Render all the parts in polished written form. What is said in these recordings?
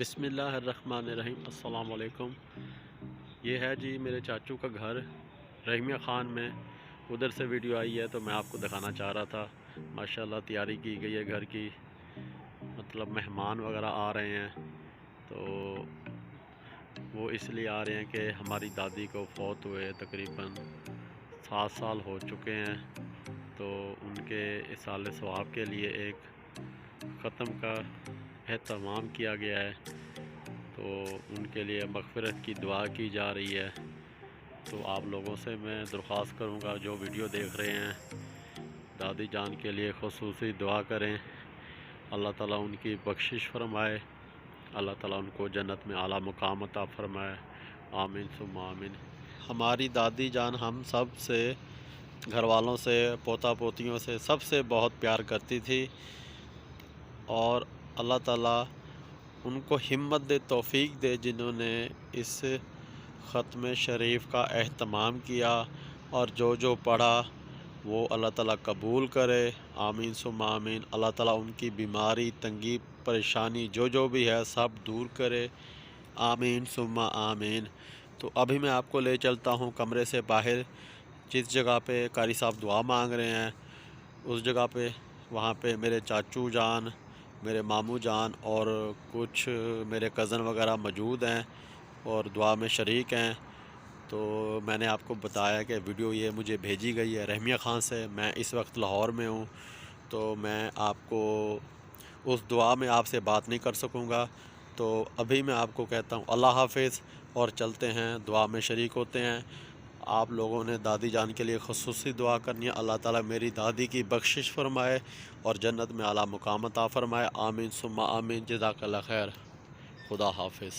بسم اللہ الرحمن الرحیم۔ السلام علیکم۔ یہ ہے جی میرے چاچو کا گھر رحمیہ خان میں، ادھر سے ویڈیو آئی ہے تو میں آپ کو دکھانا چاہ رہا تھا۔ ماشاءاللہ تیاری کی گئی ہے گھر کی، مطلب مہمان وغیرہ آ رہے ہیں تو وہ اس لیے آ رہے ہیں کہ ہماری دادی کو فوت ہوئے تقریباً 7 سال ہو چکے ہیں، تو ان کے اصالِ ثواب کے لیے ایک ختم کا اہتمام کیا گیا ہے، تو ان کے لیے مغفرت کی دعا کی جا رہی ہے۔ تو آپ لوگوں سے میں درخواست کروں گا جو ویڈیو دیکھ رہے ہیں، دادی جان کے لیے خصوصی دعا کریں، اللہ تعالیٰ ان کی بخشش فرمائے، اللہ تعالیٰ ان کو جنت میں اعلیٰ مقام عطا فرمائے، آمین ثم آمین۔ ہماری دادی جان ہم سب سے، گھر والوں سے، پوتا پوتیوں سے، سب سے بہت پیار کرتی تھی، اور اللہ تعالیٰ ان کو ہمت دے، توفیق دے، جنہوں نے اس ختم شریف کا اہتمام کیا، اور جو پڑھا وہ اللہ تعالیٰ قبول کرے، آمین ثم آمین۔ اللہ تعالیٰ ان کی بیماری، تنگی، پریشانی جو بھی ہے سب دور کرے، آمین ثم آمین۔ تو ابھی میں آپ کو لے چلتا ہوں کمرے سے باہر، جس جگہ پہ قاری صاحب دعا مانگ رہے ہیں اس جگہ پہ، وہاں پہ میرے چاچو جان، میرے ماموں جان اور کچھ میرے کزن وغیرہ موجود ہیں اور دعا میں شریک ہیں۔ تو میں نے آپ کو بتایا کہ ویڈیو یہ مجھے بھیجی گئی ہے رحمیہ خان سے، میں اس وقت لاہور میں ہوں، تو میں آپ کو اس دعا میں آپ سے بات نہیں کر سکوں گا، تو ابھی میں آپ کو کہتا ہوں اللہ حافظ، اور چلتے ہیں دعا میں شریک ہوتے ہیں۔ آپ لوگوں نے دادی جان کے لیے خصوصی دعا کرنی ہے، اللہ تعالیٰ میری دادی کی بخشش فرمائے اور جنت میں اعلیٰ مقام عطا فرمائے، آمین ثم آمین۔ جزاک اللہ خیر، خدا حافظ۔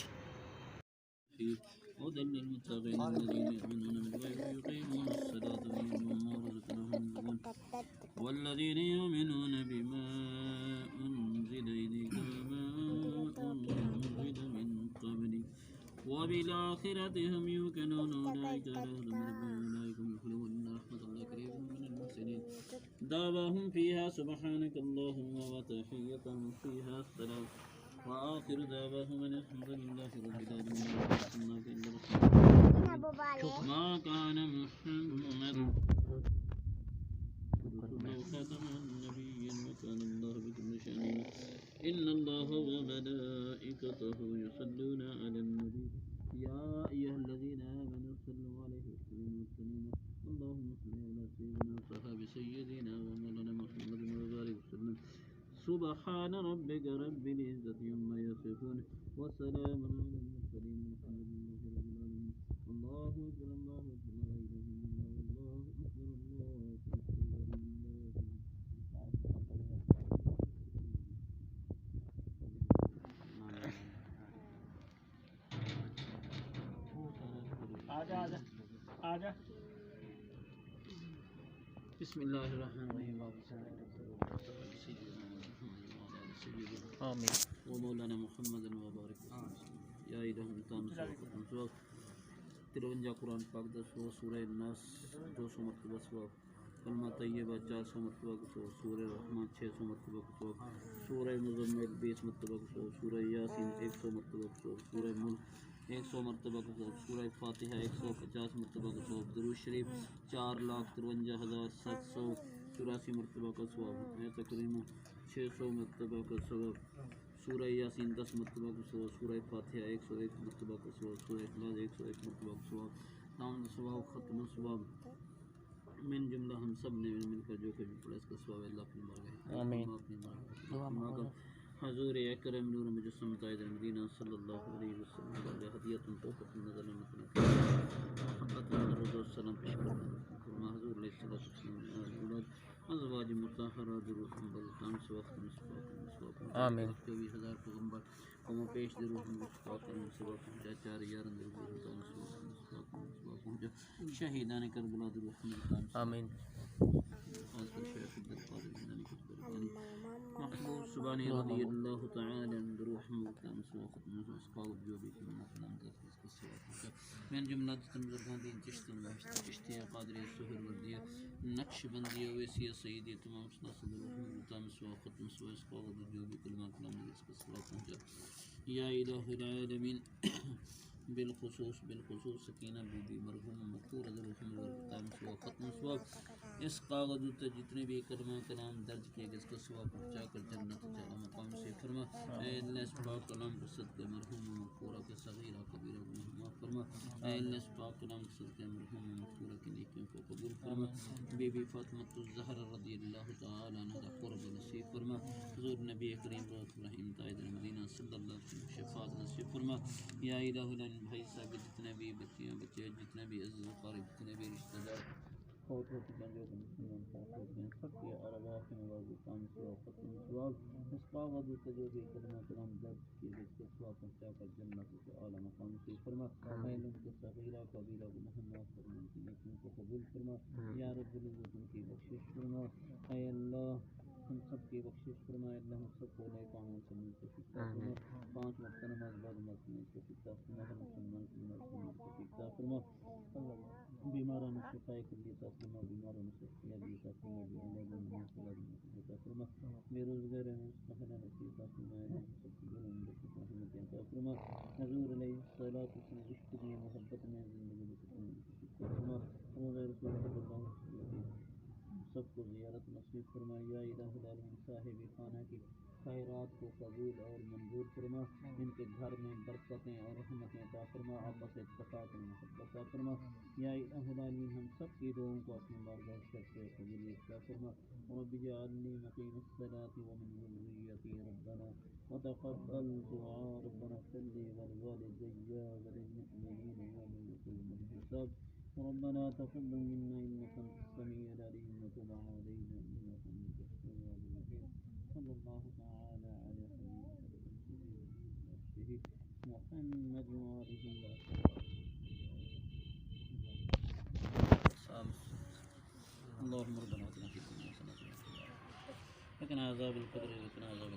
هدى للمتقين الذين يؤمنون بالغيب ويقيمون الصلاة ومما رزقناهم ينفقون والذين يؤمنون بما أنزل إليك وما أنزل من قبلك وبالآخرة هم يوقنون أولئك على هدى من ربهم أولئك هم المفلحون إن رحمة الله قريب من المحسنين دعواهم فيها سبحانك اللهم وتحيتهم فيها السلام وآخر دعواهم أن الحمد لله رب العالمين ما كان محمد خاتم النبي وكان الله بكل شيء إن الله وملائكته يصلون على النبي يا أيها الذين آمنوا صلوا عليه وسلموا تسليما اللهم صل على سيدنا وصحاب سيدنا ومولانا محمد وبارك وسلم سبحان ربك رب العزة عما يصفون وسلام على المرسلين والحمد لله رب العالمين الله أكبر الله أكبر لا إله إلا الله والله أكبر الله أكبر آجا بسم الله الرحمن الرحيم آمين ومولانا محمد وبارك وسلم یا الہ التام سواب 53 قرآن پاک 10 سورہ الناس 200 مرتبہ سواب کلمہ طیبہ 400 مرتبہ سواب سورہ رحمان 600 مرتبہ سواب سورہ مزمل 20 مرتبہ سواب سورہ یاسین 100 مرتبہ سواب سورہ ملک 100 مرتبہ سواب سورہ فاتحہ 150 مرتبہ سواب درود شریف 4,53,784 مرتبہ کا سواب تقریباً 600 مرتبہ کا سواب سورہ یاسین 10 مرتبہ کا سواب سورہ فاتحہ 101 مرتبہ کا سواب سورہ اخلاص 101 مرتبہ کا سواب تمام سواب ختم سواب من جملہ ہم سب نے مل کر جو کچھ پڑھا اس کا سواب اللہ اپنی بارگاہ آمین حضور اکرم نور مجسم قائد مدینہ صلی اللہ علیہ وسلم علیہ ہدیۃ تحفۃ نظر محبت درود و سلام پیش کرنا حضور علیہ الصلوۃ والسلام ازواج مطہرات درود بلتان وقت مسواک آمین 24,000 پیغمبر قوم پیش درود مسواک مسواک چار یار درود مسواک مسواک شہیدان کربلا درود آمین محبوب سبحانی رضی اللہ تعالی عنہ روح مقام سواق مسواق جو بھی من جملہ تنظران دین چشتی نوشت چشتی قادری سہر وردیہ نقش بندیہ ویسیہ سیدی تمام صلی اللہ علیہ وسلم مسواق مسواق جو بھی کلمہ کلام اس کا سواق پہنچا یا الہ العالمین بالخصوص سکینہ بی بی مرحوم مقبول ختم ثواب اس کاغذ تے جتنے بھی کلمہ کلام درج کیے گئے اس کا ثواب پہنچا کر جنت جعلی مقام سے فرما. اے اللہ اس پاک کلام کے صدقے مرحوم مغفورہ کے صغیرہ کبیرہ گناہ معاف فرما. اے اللہ اس پاک کلام کے صدقے مرحوم مغفورہ کی نیکیوں کو قبول فرما. بی بی فاطمہ الزہرا رضی اللہ تعالی عنہ کا قرب نصیب فرما. حضور نبی کریم رحمۃ اللہ تاجر مدینہ صلی اللہ علیہ وسلم شفاعت نصیب فرما. یا الہ العالمین بھائی صاحب جتنے بھی بچیاں بچے جتنے بھی عزیز و قریب جتنے بھی رشتہ دار فوت ہو چکے ہیں جو کہ مسلمان فوت ہو چکے ہیں سب کے ارواح نواز کام ثواب ختم ثواب اس کاغذ سے جو بھی کلمہ کلام درج کیے گئے اس کے ثواب پہنچا کر جنت کے اعلیٰ مقام سے فرما. اے ان کے صغیرہ کبیرہ گناہ معاف فرما ان کی نیکیوں کو قبول فرما. یا رب العزت ان کی بخشش فرما. اے اللہ ہم سب کی بخشش فرما. اللہ ہم سب کو نیک اعمال سے منتخب فرما. 5 وقت نماز بعد منتخب فرما. ہر مسلمان کی منتخب فرما. بیماران شفاء کلی عطا فرما. بیماران شفاء عطا فرما. عطا فرما. بے روزگار مستحل نصیب عطا فرما. سب کی رحمت عطا فرما. حضور علیہ الصلوۃ والسلام عشق میں محبت میں زندگی عطا فرما. روزہ رسول صلی اللہ علیہ وسلم سب کو زیارت نصیب فرما. یا الہ العالمین صاحب خانہ کی خیرات کو قبول اور منظور فرما. ان کے گھر میں برکتیں اور رحمتیں عطا فرما. آپس اتفاق اور محبت عطا فرما. یا الہ العالمین ہم سب کی دعاؤں کو اپنی بارگاہ شرف سے قبولیت عطا فرما. رب اجعلنی مقیم الصلاۃ ومن ذریتی ربنا وتقبل دعاء ربنا اغفر لي ولوالدي وللمؤمنين يوم يقوم الحساب. ربنا تقبل منا انك انت السميع العليم وتب علينا انك انت التواب الرحيم. صلى الله تعالى على سيدنا محمد وآله وصحبه. اللهم ربنا اتنا في الدنيا حسنة وقنا عذاب القبر وقنا عذاب